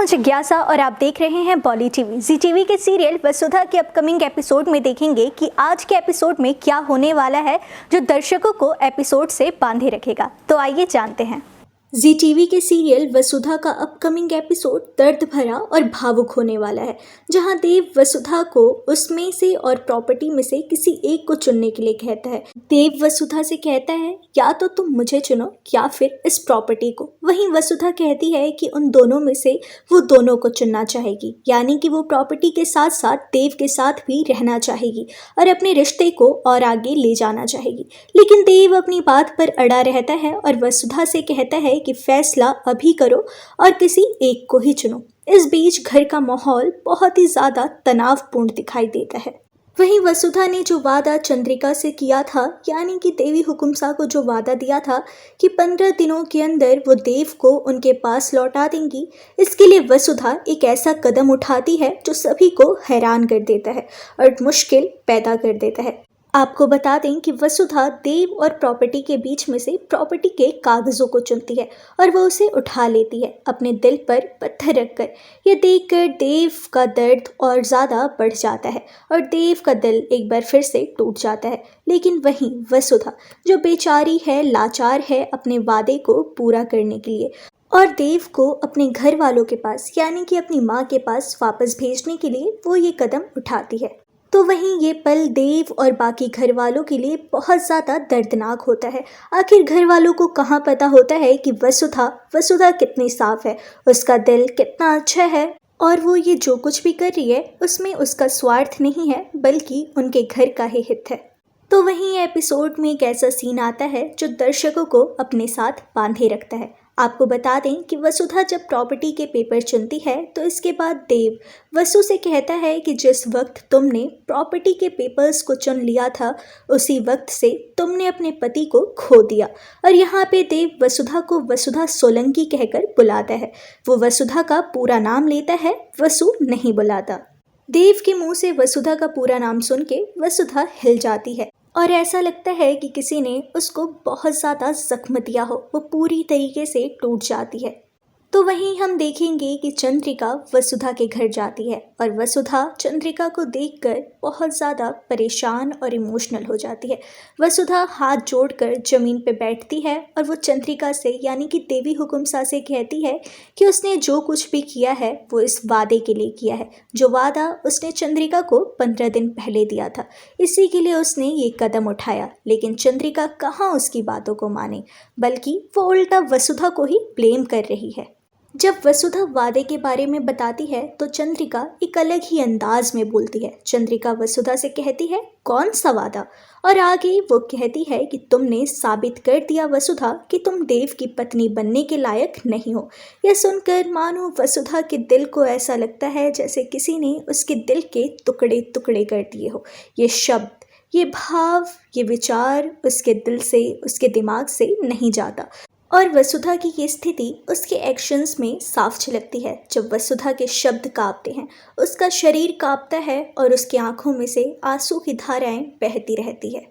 हूं जिज्ञासा और आप देख रहे हैं बॉली टीवी। जी टीवी के सीरियल वसुधा के अपकमिंग एपिसोड में देखेंगे कि आज के एपिसोड में क्या होने वाला है जो दर्शकों को एपिसोड से बांधे रखेगा। तो आइए जानते हैं। जी टीवी के सीरियल वसुधा का अपकमिंग एपिसोड दर्द भरा और भावुक होने वाला है, जहां देव वसुधा को उसमें से और प्रॉपर्टी में से किसी एक को चुनने के लिए कहता है। देव वसुधा से कहता है या तो तुम मुझे चुनो या फिर इस प्रॉपर्टी को। वहीं वसुधा कहती है कि उन दोनों में से वो दोनों को चुनना चाहेगी, यानी कि वो प्रॉपर्टी के साथ साथ देव के साथ भी रहना चाहेगी और अपने रिश्ते को और आगे ले जाना चाहेगी। लेकिन देव अपनी बात पर अड़ा रहता है और वसुधा से कहता है कि फैसला अभी करो और किसी एक को ही चुनो। इस बीच घर का माहौल बहुत ही ज्यादा तनावपूर्ण दिखाई देता है। वहीं वसुधा ने जो वादा चंद्रिका से किया था, यानी कि देवी हुकुमसा को जो वादा दिया था कि 15 दिनों के अंदर वो देव को उनके पास लौटा देंगी, इसके लिए वसुधा एक ऐसा कदम उठाती है जो सभी को हैरान कर देता है और मुश्किल पैदा कर देता है। आपको बता दें कि वसुधा देव और प्रॉपर्टी के बीच में से प्रॉपर्टी के कागजों को चुनती है और वो उसे उठा लेती है अपने दिल पर पत्थर रखकर। यह देखकर देव का दर्द और ज़्यादा बढ़ जाता है और देव का दिल एक बार फिर से टूट जाता है। लेकिन वहीं वसुधा जो बेचारी है, लाचार है अपने वादे को पूरा करने के लिए और देव को अपने घर वालों के पास यानी कि अपनी माँ के पास वापस भेजने के लिए वो ये कदम उठाती है। तो वहीं ये पल देव और बाकी घर वालों के लिए बहुत ज़्यादा दर्दनाक होता है। आखिर घर वालों को कहाँ पता होता है कि वसुधा कितनी साफ है, उसका दिल कितना अच्छा है और वो ये जो कुछ भी कर रही है उसमें उसका स्वार्थ नहीं है बल्कि उनके घर का ही हित है। तो वहीं एपिसोड में एक ऐसा सीन आता है जो दर्शकों को अपने साथ बांधे रखता है। आपको बता दें कि वसुधा जब प्रॉपर्टी के पेपर चुनती है तो इसके बाद देव वसु से कहता है कि जिस वक्त तुमने प्रॉपर्टी के पेपर्स को चुन लिया था उसी वक्त से तुमने अपने पति को खो दिया। और यहाँ पे देव वसुधा को वसुधा सोलंकी कहकर बुलाता है। वो वसुधा का पूरा नाम लेता है, वसु नहीं बुलाता। देव के मुंह से वसुधा का पूरा नाम सुन के वसुधा हिल जाती है और ऐसा लगता है कि किसी ने उसको बहुत ज़्यादा जख्म दिया हो, वो पूरी तरीके से टूट जाती है। तो वहीं हम देखेंगे कि चंद्रिका वसुधा के घर जाती है और वसुधा चंद्रिका को देखकर बहुत ज़्यादा परेशान और इमोशनल हो जाती है। वसुधा हाथ जोड़कर ज़मीन पे बैठती है और वो चंद्रिका से यानी कि देवी हुकुमसा से कहती है कि उसने जो कुछ भी किया है वो इस वादे के लिए किया है, जो वादा उसने चंद्रिका को 15 दिन पहले दिया था, इसी के लिए उसने ये कदम उठाया। लेकिन चंद्रिका कहाँ उसकी बातों को माने, बल्कि वो उल्टा वसुधा को ही ब्लेम कर रही है। जब वसुधा वादे के बारे में बताती है तो चंद्रिका एक अलग ही अंदाज में बोलती है। चंद्रिका वसुधा से कहती है कौन सा वादा, और आगे वो कहती है कि तुमने साबित कर दिया वसुधा कि तुम देव की पत्नी बनने के लायक नहीं हो। यह सुनकर मानो वसुधा के दिल को ऐसा लगता है जैसे किसी ने उसके दिल के टुकड़े टुकड़े कर दिए हो। ये शब्द, ये भाव, ये विचार उसके दिल से, उसके दिमाग से नहीं जाता और वसुधा की ये स्थिति उसके एक्शंस में साफ झलकती है। जब वसुधा के शब्द कांपते हैं, उसका शरीर कांपता है और उसकी आंखों में से आंसू की धाराएं बहती रहती है।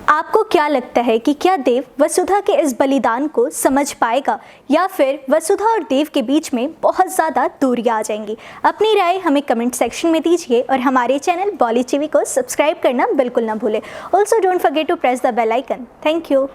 आपको क्या लगता है कि क्या देव वसुधा के इस बलिदान को समझ पाएगा या फिर वसुधा और देव के बीच में बहुत ज़्यादा दूरियां आ जाएंगी? अपनी राय हमें कमेंट सेक्शन में दीजिए और हमारे चैनल बॉली टीवी को सब्सक्राइब करना बिल्कुल ना भूलें। Also don't forget to press the bell icon. Thank you.